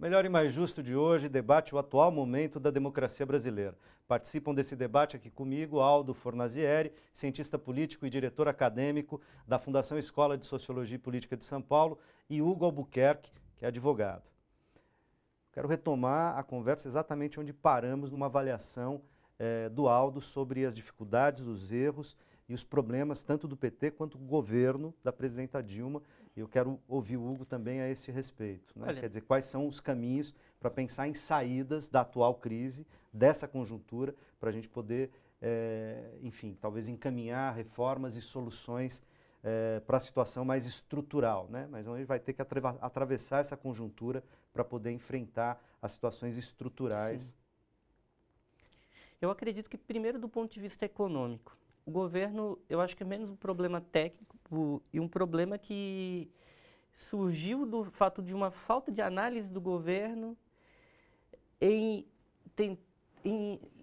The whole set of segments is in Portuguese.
Melhor e Mais Justo de hoje debate o atual momento da democracia brasileira. Participam desse debate aqui comigo Aldo Fornazieri, cientista político e diretor acadêmico da Fundação Escola de Sociologia e Política de São Paulo, e Hugo Albuquerque, que é advogado. Quero retomar a conversa exatamente onde paramos numa avaliação do Aldo sobre as dificuldades, os erros e os problemas tanto do PT quanto do governo da presidenta Dilma. E eu quero ouvir o Hugo também a esse respeito, né? Quer dizer, quais são os caminhos para pensar em saídas da atual crise, dessa conjuntura, para a gente poder, enfim, talvez encaminhar reformas e soluções para a situação mais estrutural, né? Mas a gente vai ter que atravessar essa conjuntura para poder enfrentar as situações estruturais. Sim. Eu acredito que, primeiro, do ponto de vista econômico, o governo, eu acho que é menos um problema técnico e um problema que surgiu do fato de uma falta de análise do governo em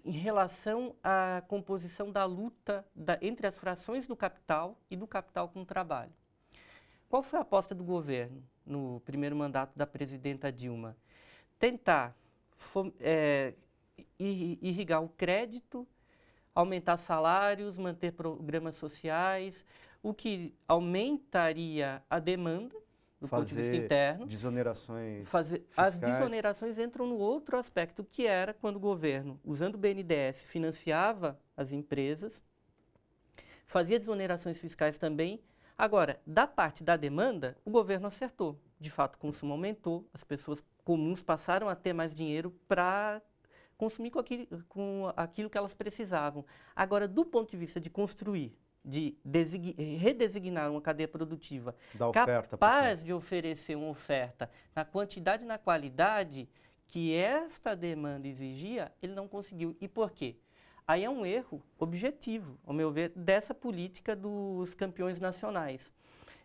relação à composição da luta entre as frações do capital e do capital com o trabalho. Qual foi a aposta do governo no primeiro mandato da presidenta Dilma? Tentar irrigar o crédito, aumentar salários, manter programas sociais, o que aumentaria a demanda do ponto de vista interno. Desonerações fiscais. As desonerações entram no outro aspecto, que era quando o governo, usando o BNDES, financiava as empresas, fazia desonerações fiscais também. Agora, da parte da demanda, o governo acertou. De fato, o consumo aumentou, as pessoas comuns passaram a ter mais dinheiro para consumir com aquilo que elas precisavam. Agora, do ponto de vista de construir, de redesignar uma cadeia produtiva capaz de oferecer uma oferta na quantidade e na qualidade que esta demanda exigia, ele não conseguiu. E por quê? Aí é um erro objetivo, ao meu ver, dessa política dos campeões nacionais.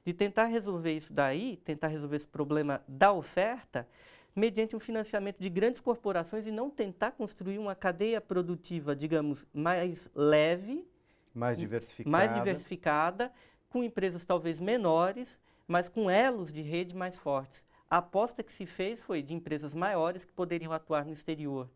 De tentar resolver isso daí, tentar resolver esse problema da oferta, mediante um financiamento de grandes corporações e não tentar construir uma cadeia produtiva, digamos, mais leve, mais diversificada, com empresas talvez menores, mas com elos de rede mais fortes. A aposta que se fez foi de empresas maiores que poderiam atuar no exterior,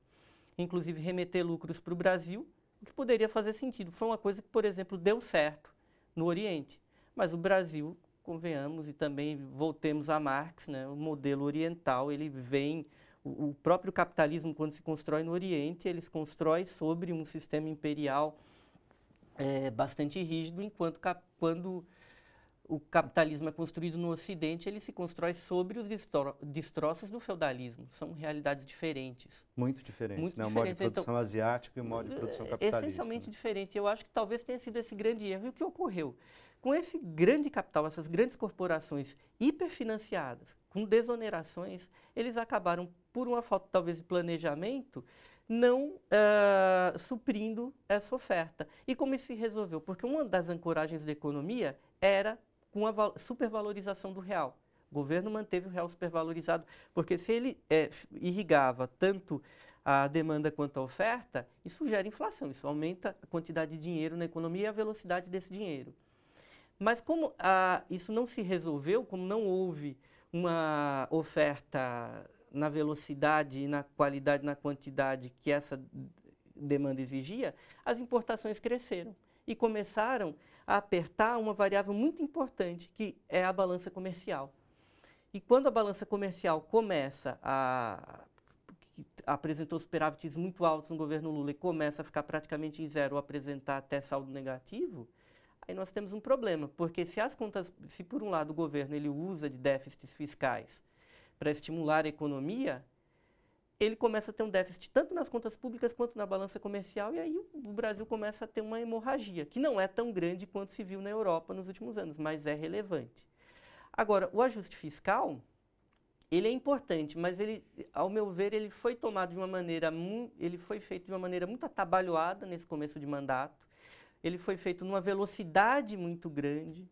inclusive remeter lucros para o Brasil, o que poderia fazer sentido. Foi uma coisa que, por exemplo, deu certo no Oriente, mas o Brasil, convenhamos, e também voltemos a Marx, né, o modelo oriental, ele vem, o próprio capitalismo, quando se constrói no Oriente, ele se constrói sobre um sistema imperial bastante rígido, enquanto quando o capitalismo é construído no Ocidente, ele se constrói sobre os destroços do feudalismo. São realidades diferentes. Muito diferentes, né? O modo de produção asiático e o modo de produção capitalista. Essencialmente diferente. Eu acho que talvez tenha sido esse grande erro. E o que ocorreu? Com esse grande capital, essas grandes corporações hiperfinanciadas, com desonerações, eles acabaram, por uma falta talvez de planejamento, não suprindo essa oferta. E como isso se resolveu? Porque uma das ancoragens da economia era com a supervalorização do real. O governo manteve o real supervalorizado, porque se ele irrigava tanto a demanda quanto a oferta, isso gera inflação, isso aumenta a quantidade de dinheiro na economia e a velocidade desse dinheiro. Mas como isso não se resolveu, como não houve uma oferta na velocidade, na qualidade, na quantidade que essa demanda exigia, as importações cresceram e começaram a apertar uma variável muito importante, que é a balança comercial. E quando a balança comercial começa apresentou superávites muito altos no governo Lula e começa a ficar praticamente em zero ou apresentar até saldo negativo, aí nós temos um problema, porque se por um lado o governo ele usa de déficits fiscais para estimular a economia, ele começa a ter um déficit tanto nas contas públicas quanto na balança comercial, e aí o Brasil começa a ter uma hemorragia, que não é tão grande quanto se viu na Europa nos últimos anos, mas é relevante. Agora, o ajuste fiscal, ele é importante, mas ele, ao meu ver, ele foi tomado de uma maneira, ele foi feito de uma maneira muito atabalhoada nesse começo de mandato, ele foi feito numa velocidade muito grande,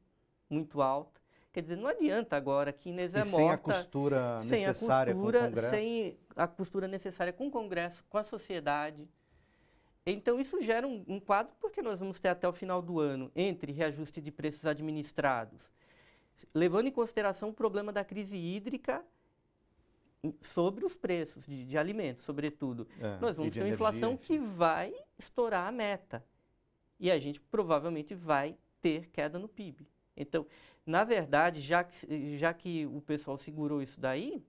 muito alta. Quer dizer, não adianta agora que Inês é morta... Sem a costura necessária com o Congresso. Sem a costura necessária com o Congresso, com a sociedade. Então, isso gera um quadro, porque nós vamos ter até o final do ano, entre reajuste de preços administrados, levando em consideração o problema da crise hídrica sobre os preços de alimentos, sobretudo. Nós vamos ter uma inflação enfim, que vai estourar a meta. E a gente provavelmente vai ter queda no PIB. Então, na verdade, já que o pessoal segurou isso daí,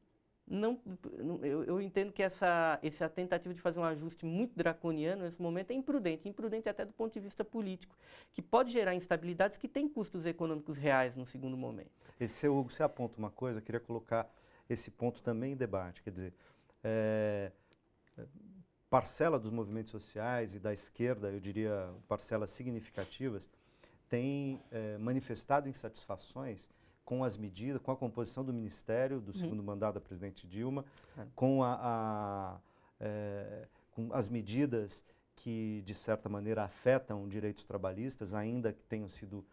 eu entendo que essa tentativa de fazer um ajuste muito draconiano nesse momento é imprudente até do ponto de vista político, que pode gerar instabilidades que têm custos econômicos reais no segundo momento. Hugo, você aponta uma coisa, eu queria colocar esse ponto também em debate, quer dizer, parcela dos movimentos sociais e da esquerda, eu diria parcelas significativas, tem manifestado insatisfações com as medidas, com a composição do Ministério do segundo mandato da presidente Dilma, com com as medidas que, de certa maneira, afetam direitos trabalhistas, ainda que tenham sido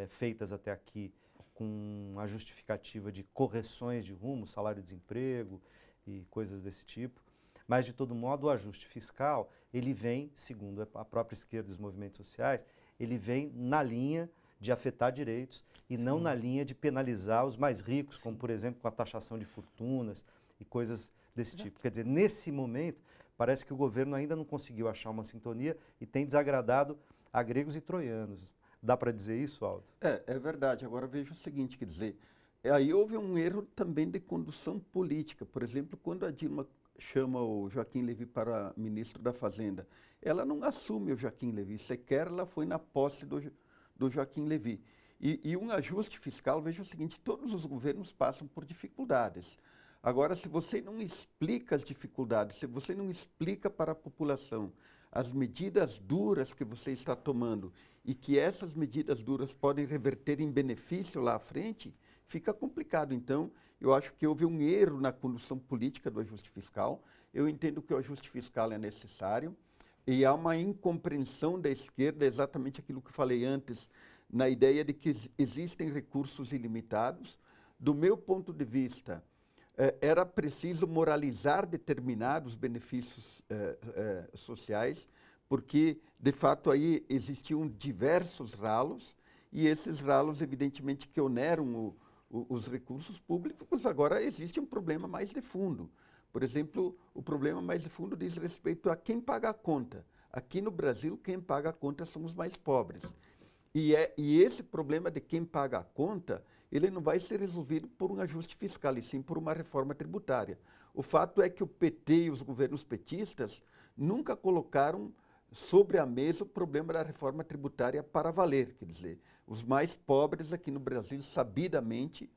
feitas até aqui com a justificativa de correções de rumo, salário-desemprego e coisas desse tipo. Mas, de todo modo, o ajuste fiscal, ele vem, segundo a própria esquerda e os movimentos sociais, ele vem na linha de afetar direitos e Sim. não na linha de penalizar os mais ricos, Sim. como, por exemplo, com a taxação de fortunas e coisas desse Exato. Tipo. Quer dizer, nesse momento, parece que o governo ainda não conseguiu achar uma sintonia e tem desagradado a gregos e troianos. Dá para dizer isso, Aldo? É verdade. Agora veja o seguinte, quer dizer, aí houve um erro também de condução política. Por exemplo, quando a Dilma chama o Joaquim Levy para ministro da Fazenda, ela não assume o Joaquim Levy, sequer ela foi na posse do Joaquim Levy. E um ajuste fiscal, veja o seguinte, todos os governos passam por dificuldades. Agora, se você não explica as dificuldades, se você não explica para a população as medidas duras que você está tomando e que essas medidas duras podem reverter em benefício lá à frente, fica complicado. Então, eu acho que houve um erro na condução política do ajuste fiscal. Eu entendo que o ajuste fiscal é necessário e há uma incompreensão da esquerda, exatamente aquilo que eu falei antes, na ideia de que existem recursos ilimitados. Do meu ponto de vista, era preciso moralizar determinados benefícios sociais, porque, de fato, aí existiam diversos ralos, e esses ralos, evidentemente, que oneram os recursos públicos. Agora existe um problema mais de fundo. Por exemplo, o problema mais de fundo diz respeito a quem paga a conta. Aqui no Brasil, quem paga a conta são os mais pobres. E esse problema de quem paga a conta, ele não vai ser resolvido por um ajuste fiscal, e sim por uma reforma tributária. O fato é que o PT e os governos petistas nunca colocaram sobre a mesa o problema da reforma tributária para valer. Quer dizer, os mais pobres aqui no Brasil, sabidamente,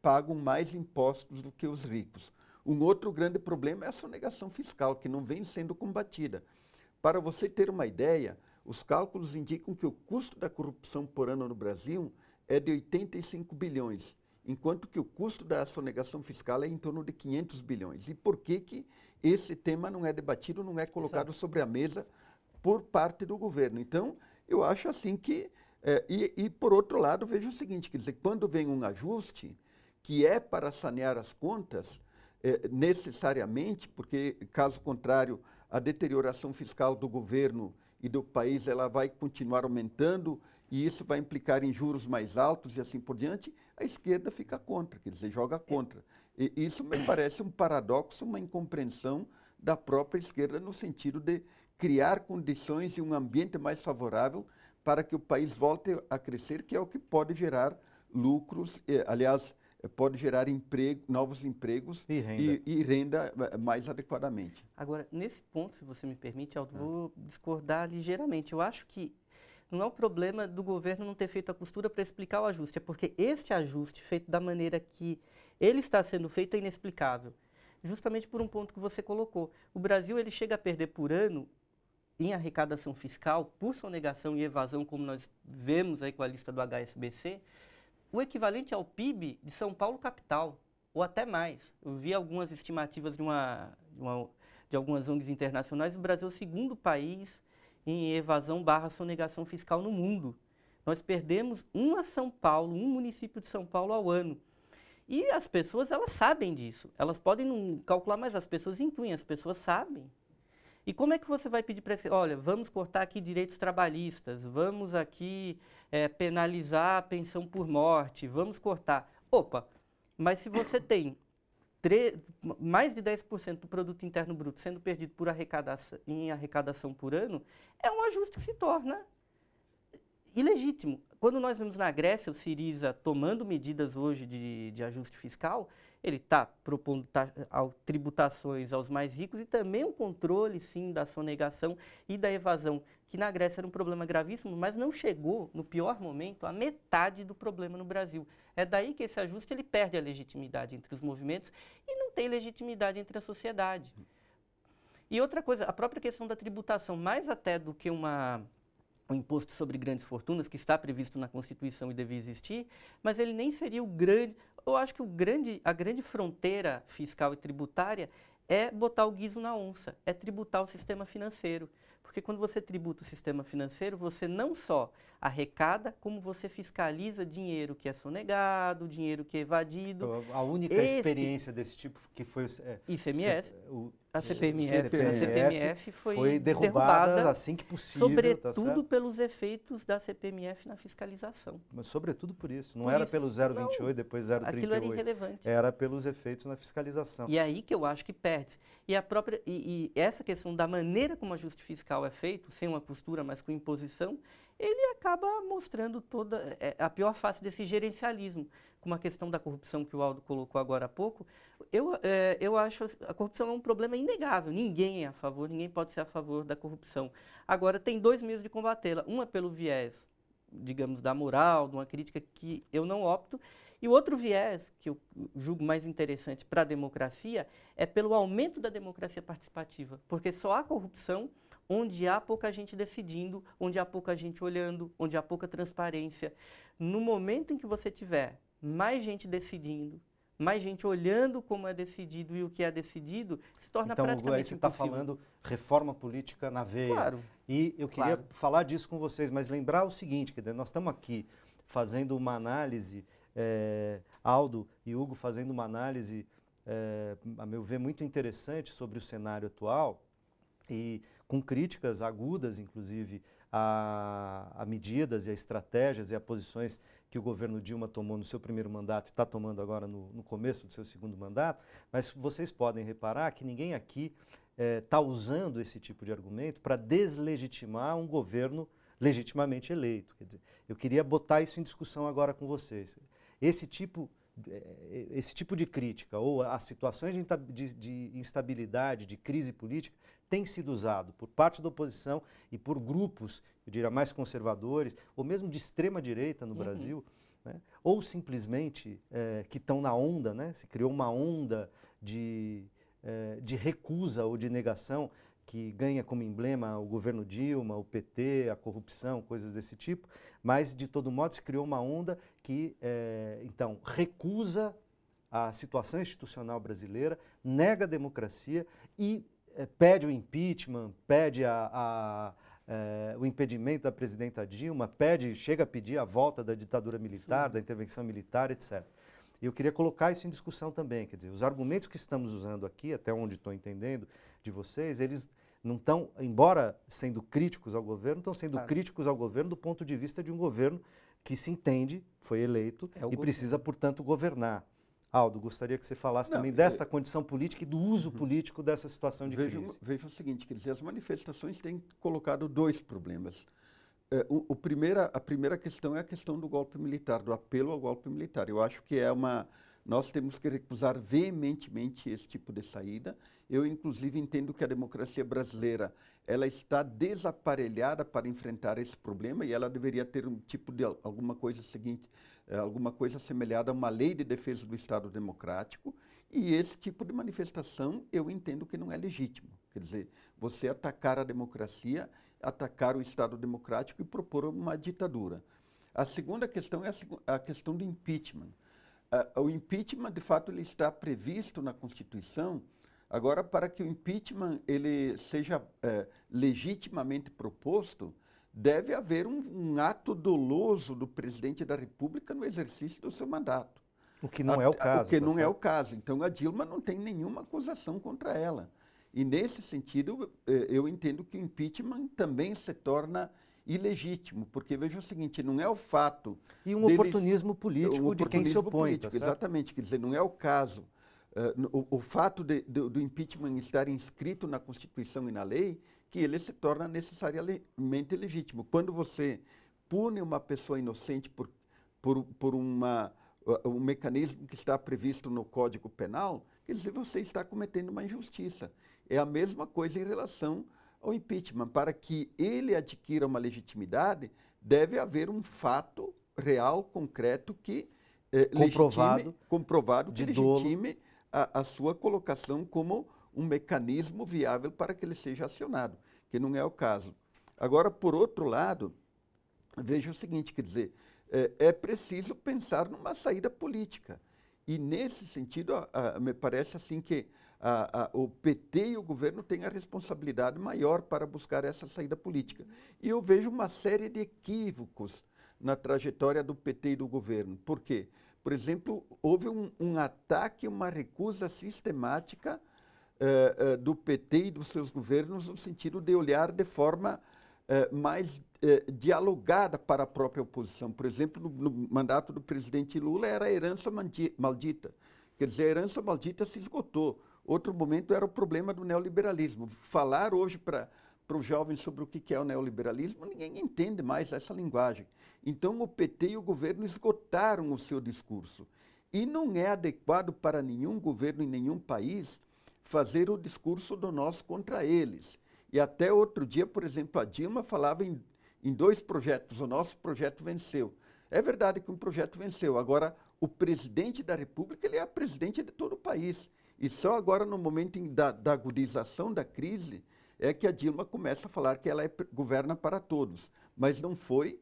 pagam mais impostos do que os ricos. Um outro grande problema é a sonegação fiscal, que não vem sendo combatida. Para você ter uma ideia, os cálculos indicam que o custo da corrupção por ano no Brasil é de 85 bilhões, enquanto que o custo da sonegação fiscal é em torno de 500 bilhões. E por que esse tema não é debatido, não é colocado Exato. Sobre a mesa por parte do governo? Então, eu acho assim que... por outro lado, vejo o seguinte, quer dizer, quando vem um ajuste que é para sanear as contas, necessariamente, porque, caso contrário, a deterioração fiscal do governo e do país ela vai continuar aumentando e isso vai implicar em juros mais altos e assim por diante, a esquerda fica contra, quer dizer, joga contra. E isso me parece um paradoxo, uma incompreensão da própria esquerda no sentido de criar condições e um ambiente mais favorável para que o país volte a crescer, que é o que pode gerar lucros, aliás, pode gerar novos empregos e renda mais adequadamente. Agora, nesse ponto, se você me permite, Aldo, vou discordar ligeiramente. Eu acho que não é o problema do governo não ter feito a costura para explicar o ajuste, é porque este ajuste, feito da maneira que ele está sendo feito, é inexplicável. Justamente por um ponto que você colocou. O Brasil ele chega a perder por ano, em arrecadação fiscal, por sonegação e evasão, como nós vemos aí com a lista do HSBC, o equivalente ao PIB de São Paulo capital, ou até mais. Eu vi algumas estimativas de algumas ONGs internacionais, o Brasil é o segundo país em evasão / sonegação fiscal no mundo. Nós perdemos São Paulo, um município de São Paulo ao ano. E as pessoas, elas sabem disso. Elas podem não calcular, mas as pessoas intuem, as pessoas sabem. E como é que você vai pedir para... Olha, vamos cortar aqui direitos trabalhistas, vamos aqui penalizar a pensão por morte, vamos cortar. Opa, mas se você tem mais de 10% do produto interno bruto sendo perdido por em arrecadação por ano, é um ajuste que se torna ilegítimo. Quando nós vemos na Grécia o Syriza tomando medidas hoje de ajuste fiscal, ele está propondo tributações aos mais ricos e também um controle, sim, da sonegação e da evasão, que na Grécia era um problema gravíssimo, mas não chegou, no pior momento, à metade do problema no Brasil. É daí que esse ajuste ele perde a legitimidade entre os movimentos e não tem legitimidade entre a sociedade. E outra coisa, a própria questão da tributação, mais até do que o imposto sobre grandes fortunas, que está previsto na Constituição e devia existir, mas ele nem seria o grande... Eu acho que a grande fronteira fiscal e tributária é botar o guizo na onça, é tributar o sistema financeiro. Porque quando você tributa o sistema financeiro, você não só arrecada, como você fiscaliza dinheiro que é sonegado, dinheiro que é evadido. Então, a única experiência desse tipo que foi ICMS, a CPMF, CPMF a CPMF foi derrubada assim que possível. Sobretudo pelos efeitos da CPMF na fiscalização. Mas sobretudo por isso. Não era pelo 0,28, depois 0,38. Aquilo era irrelevante. Era pelos efeitos na fiscalização. E é aí que eu acho que perde. E essa questão da maneira como o ajuste fiscal é feito, sem uma costura, mas com imposição, ele acaba mostrando toda a pior face desse gerencialismo. Com a questão da corrupção que o Aldo colocou agora há pouco, eu acho a corrupção é um problema inegável. Ninguém é a favor, ninguém pode ser a favor da corrupção. Agora, tem dois meios de combatê-la. Uma pelo viés, digamos, da moral, de uma crítica que eu não opto, e o outro viés, que eu julgo mais interessante para a democracia, é pelo aumento da democracia participativa. Porque só há corrupção onde há pouca gente decidindo, onde há pouca gente olhando, onde há pouca transparência. No momento em que você tiver mais gente decidindo, mais gente olhando como é decidido e o que é decidido, se torna praticamente impossível. Então, aí você está falando reforma política na veia. Claro. E eu queria falar disso com vocês, mas lembrar o seguinte, que nós estamos aqui fazendo uma análise, Aldo e Hugo fazendo uma análise, a meu ver, muito interessante sobre o cenário atual e com críticas agudas, inclusive, a medidas e a estratégias e a posições que o governo Dilma tomou no seu primeiro mandato e está tomando agora no começo do seu segundo mandato, mas vocês podem reparar que ninguém aqui está usando esse tipo de argumento para deslegitimar um governo legitimamente eleito. Quer dizer, eu queria botar isso em discussão agora com vocês. Esse tipo de crítica ou as situações de instabilidade, de crise política, tem sido usado por parte da oposição e por grupos, eu diria, mais conservadores, ou mesmo de extrema-direita no Brasil, né? Ou simplesmente que estão na onda, né? Se criou uma onda de recusa ou de negação que ganha como emblema o governo Dilma, o PT, a corrupção, coisas desse tipo, mas, de todo modo, se criou uma onda que, então, recusa a situação institucional brasileira, nega a democracia e pede o impeachment, pede o impedimento da presidenta Dilma, chega a pedir a volta da ditadura militar, da intervenção militar, etc. E eu queria colocar isso em discussão também, quer dizer, os argumentos que estamos usando aqui, até onde estou entendendo de vocês, eles não estão, embora sendo críticos ao governo, estão sendo críticos ao governo do ponto de vista de um governo que se entende, foi eleito e precisa, portanto, governar. Aldo, gostaria que você falasse também desta condição política e do uso político dessa situação de crise. Veja o seguinte, quer dizer, as manifestações têm colocado dois problemas. A primeira questão é a questão do golpe militar, do apelo ao golpe militar. Eu acho que nós temos que recusar veementemente esse tipo de saída. Eu, inclusive, entendo que a democracia brasileira ela está desaparelhada para enfrentar esse problema e ela deveria ter um tipo de alguma coisa assemelhada a uma lei de defesa do Estado democrático. E esse tipo de manifestação eu entendo que não é legítimo. Quer dizer, você atacar a democracia, atacar o Estado democrático e propor uma ditadura. A segunda questão é a questão do impeachment. O impeachment, de fato, ele está previsto na Constituição. Agora, para que o impeachment ele seja legitimamente proposto, deve haver um ato doloso do presidente da República no exercício do seu mandato. O que não é o caso. O que não é o caso. Então, a Dilma não tem nenhuma acusação contra ela. E, nesse sentido, eu entendo que o impeachment também se torna ilegítimo, porque veja o seguinte, não é o fato... E um oportunismo político de quem se opõe. Político, exatamente, quer dizer, não é o caso o fato do impeachment estar inscrito na Constituição e na lei, que ele se torna necessariamente legítimo. Quando você pune uma pessoa inocente por um mecanismo que está previsto no Código Penal, quer dizer, você está cometendo uma injustiça. É a mesma coisa em relação ao impeachment. Para que ele adquira uma legitimidade, deve haver um fato real, concreto, que comprovado que legitime a sua colocação como um mecanismo viável para que ele seja acionado, que não é o caso. Agora, por outro lado, veja o seguinte, quer dizer, é preciso pensar numa saída política. E, nesse sentido, me parece assim que o PT e o governo têm a responsabilidade maior para buscar essa saída política. E eu vejo uma série de equívocos na trajetória do PT e do governo. Por quê? Por exemplo, houve um ataque, uma recusa sistemática do PT e dos seus governos no sentido de olhar de forma mais dialogada para a própria oposição. Por exemplo, no mandato do presidente Lula era a herança maldita. Quer dizer, a herança maldita se esgotou. Outro momento era o problema do neoliberalismo. Falar hoje para os jovens sobre o que é o neoliberalismo, ninguém entende mais essa linguagem. Então, o PT e o governo esgotaram o seu discurso. E não é adequado para nenhum governo em nenhum país fazer o discurso do nós contra eles. E até outro dia, por exemplo, a Dilma falava em 2 projetos, o nosso projeto venceu. É verdade que um projeto venceu, agora o presidente da República ele é presidente de todo o país. E só agora, no momento da agudização da crise, é que a Dilma começa a falar que ela governa para todos. Mas não foi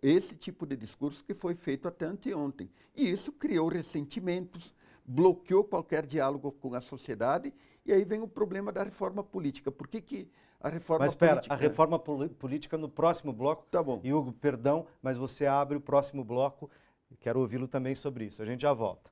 esse tipo de discurso que foi feito até anteontem. E isso criou ressentimentos, bloqueou qualquer diálogo com a sociedade, e aí vem o problema da reforma política. Por que a reforma política... Mas espera, a reforma política no próximo bloco. Tá bom. E Hugo, perdão, mas você abre o próximo bloco. Quero ouvi-lo também sobre isso. A gente já volta.